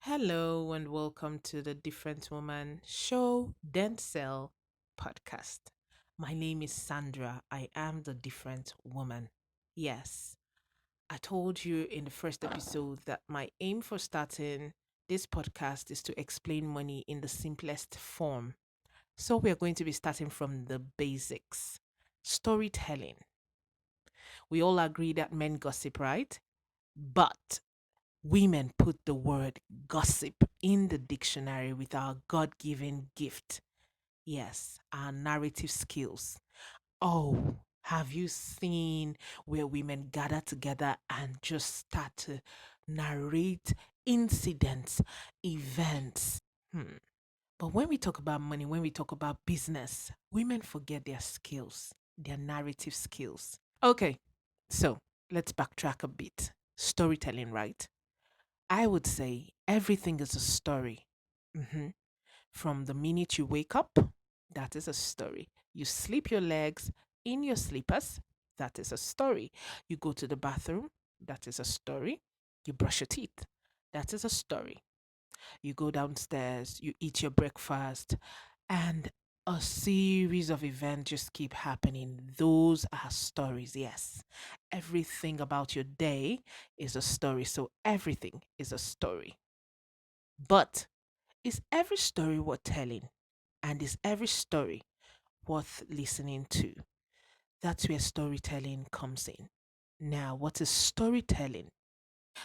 Hello and welcome to the Different Woman Show Denzel podcast. My name is Sandra. I am the different woman. Yes, I told you in the first episode that my aim for starting this podcast is to explain money in the simplest form. So we're going to be starting from the basics. Storytelling. We all agree that men gossip, right? But women put the word gossip in the dictionary with our God given gift. Yes, our narrative skills. Oh, have you seen where women gather together and just start to narrate incidents, events? But when we talk about money, when we talk about business, women forget their skills, their narrative skills. Okay, so let's backtrack a bit. Storytelling, right? I would say everything is a story. Mhm. From the minute you wake up, that is a story. You sleep your legs in your sleepers, that is a story. You go to the bathroom, that is a story. You brush your teeth, that is a story. You go downstairs, you eat your breakfast, and a series of events just keep happening. Those are stories, yes. Everything about your day is a story. So everything is a story. But is every story worth telling? And is every story worth listening to? That's where storytelling comes in. Now, what is storytelling?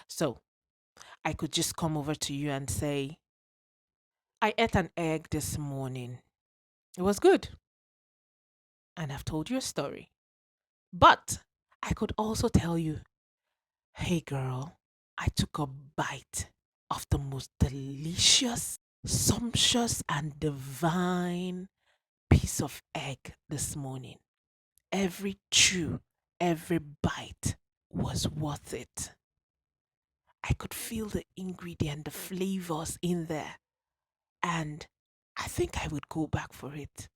So I could just come over to you and say, I ate an egg this morning. It was good. And I've told you a story. But I could also tell you, hey girl, I took a bite of the most delicious, sumptuous, and divine piece of egg this morning. Every chew, every bite was worth it. I could feel the ingredient, the flavors in there. And I think I would go back for it.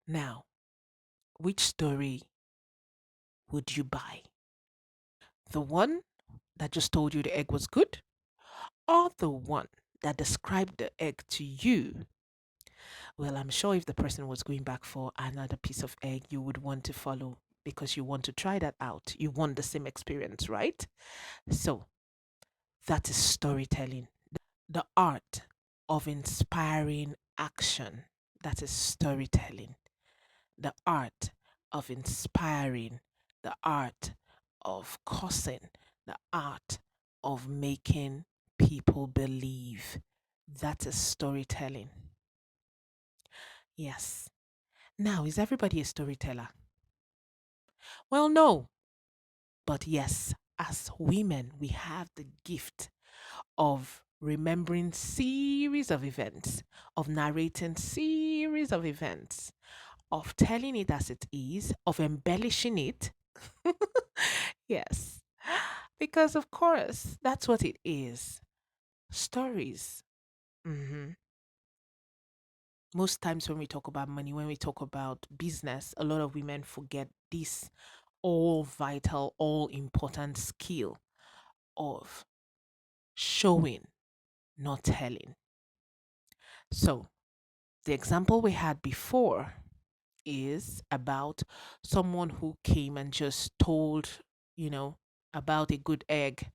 Now, which story would you buy? The one that just told you the egg was good, or the one that described the egg to you? Well, I'm sure if the person was going back for another piece of egg, you would want to follow because you want to try that out. You want the same experience, right? So that is storytelling. The art of inspiring action. That is storytelling. The art of inspiring, the art of causing, the art of making people believe. That is storytelling. Yes. Now, is everybody a storyteller? Well, no. But yes, as women, we have the gift of remembering series of events, of narrating series of events, of telling it as it is, of embellishing it. Yes. Because of course, that's what it is. Stories. hmm Most times when we talk about money, when we talk about business, a lot of women forget this all vital, all important skill of showing, not telling. So, the example we had before is about someone who came and just told, you know, about a good egg.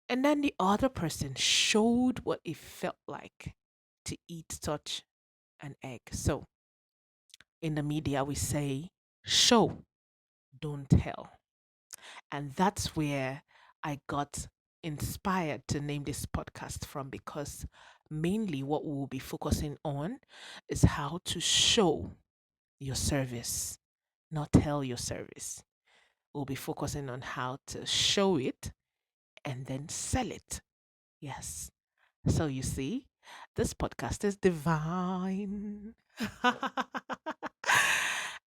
And then the other person showed what it felt like to eat such an egg. So, in the media, we say, show, don't tell. And that's where I got inspired to name this podcast from because mainly what we will be focusing on is how to show your service, not tell your service. We'll be focusing on how to show it and then sell it. Yes. So you see, this podcast is divine.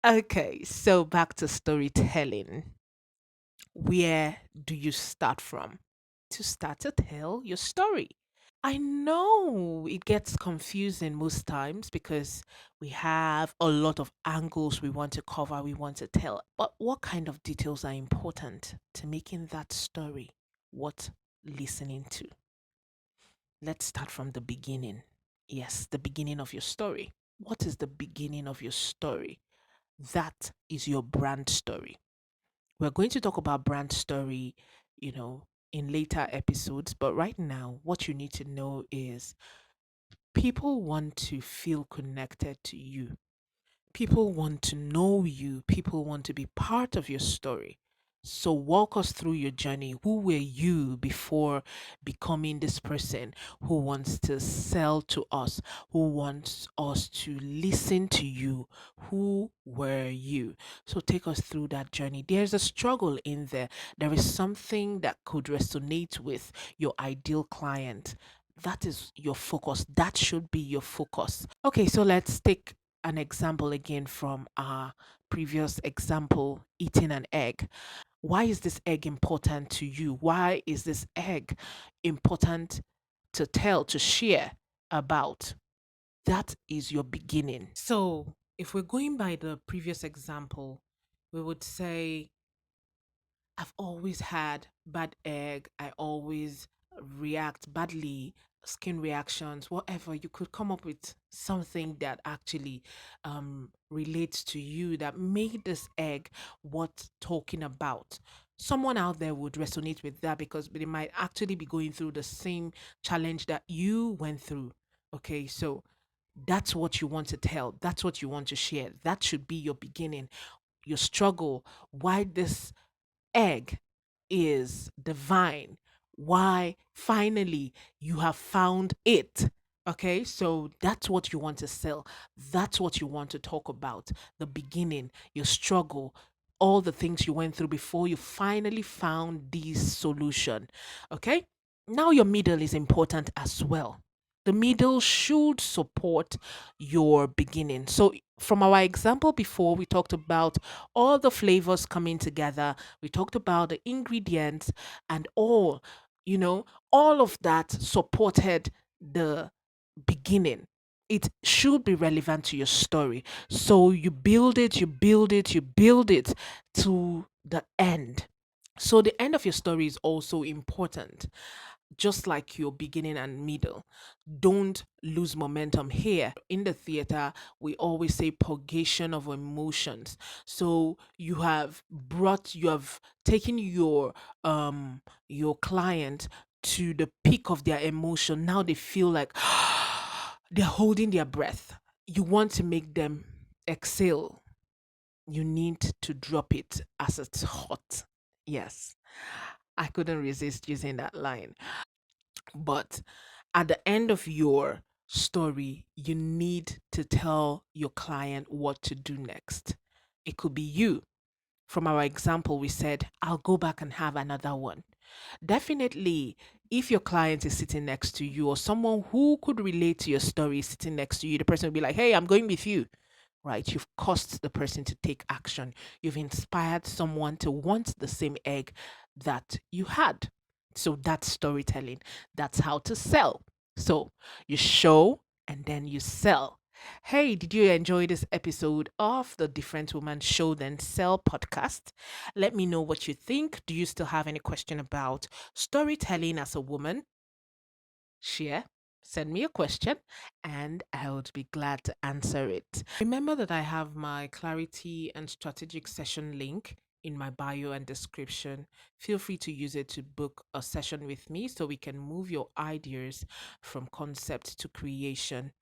Okay, so back to storytelling. Where do you start from to start to tell your story? I know it gets confusing most times because we have a lot of angles we want to cover, we want to tell. But what kind of details are important to making that story worth listening to? Let's start from the beginning. Yes, the beginning of your story. What is the beginning of your story? That is your brand story. We're going to talk about brand story, you know, in later episodes, but right now, what you need to know is people want to feel connected to you. People want to know you. People want to be part of your story. So, walk us through your journey. Who were you before becoming this person who wants to sell to us, who wants us to listen to you? Who were you? So, take us through that journey. There's a struggle in there. There is something that could resonate with your ideal client. That is your focus. That should be your focus. Okay, so let's take an example again from our previous example, eating an egg. Why is this egg important to you? Why is this egg important to tell, to share about? That is your beginning. So, if we're going by the previous example, we would say I've always had bad egg. I always react badly, skin reactions, whatever. You could come up with something that actually relates to you that made this egg worth talking about. Someone out there would resonate with that because they might actually be going through the same challenge that you went through. Okay, so that's what you want to tell. That's what you want to share. That should be your beginning, your struggle, why this egg is divine. Why finally you have found it. Okay, so that's what you want to sell. That's what you want to talk about. The beginning, your struggle, all the things you went through before you finally found this solution. Okay, now your middle is important as well. The middle should support your beginning. So, from our example before, we talked about all the flavors coming together. We talked about the ingredients and all of that supported the beginning. It should be relevant to your story. So you build it, you build it, you build it to the end. So the end of your story is also important, just like your beginning and middle. Don't lose momentum here. In the theater, we always say purgation of emotions. So you have taken your client to the peak of their emotion. Now they feel like they're holding their breath. You want to make them exhale. You need to drop it as it's hot. Yes. I couldn't resist using that line. But at the end of your story, you need to tell your client what to do next. It could be you. From our example, we said, I'll go back and have another one. Definitely, if your client is sitting next to you or someone who could relate to your story is sitting next to you, the person will be like, hey, I'm going with you, right? You've caused the person to take action. You've inspired someone to want the same egg that you had. So that's storytelling. That's how to sell. So you show and then you sell. Hey, did you enjoy this episode of the Different Woman Show Then Sell podcast? Let me know what you think. Do you still have any question about storytelling as a woman? Share, send me a question, and I would be glad to answer it. Remember that I have my clarity and strategic session link in my bio and description. Feel free to use it to book a session with me so we can move your ideas from concept to creation.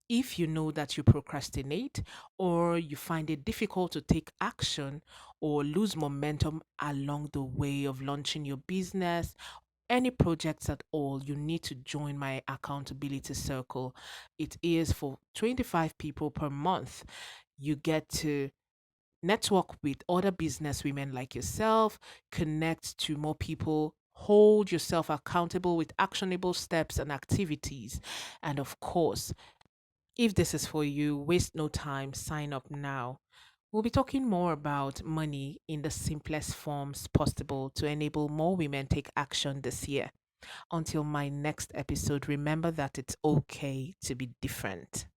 If you know that you procrastinate or you find it difficult to take action or lose momentum along the way of launching your business, any projects at all, you need to join my accountability circle. It is for 25 people per month. You get to network with other business women like yourself, connect to more people, hold yourself accountable with actionable steps and activities. And of course, if this is for you, waste no time, sign up now. We'll be talking more about money in the simplest forms possible to enable more women take action this year. Until my next episode, remember that it's okay to be different.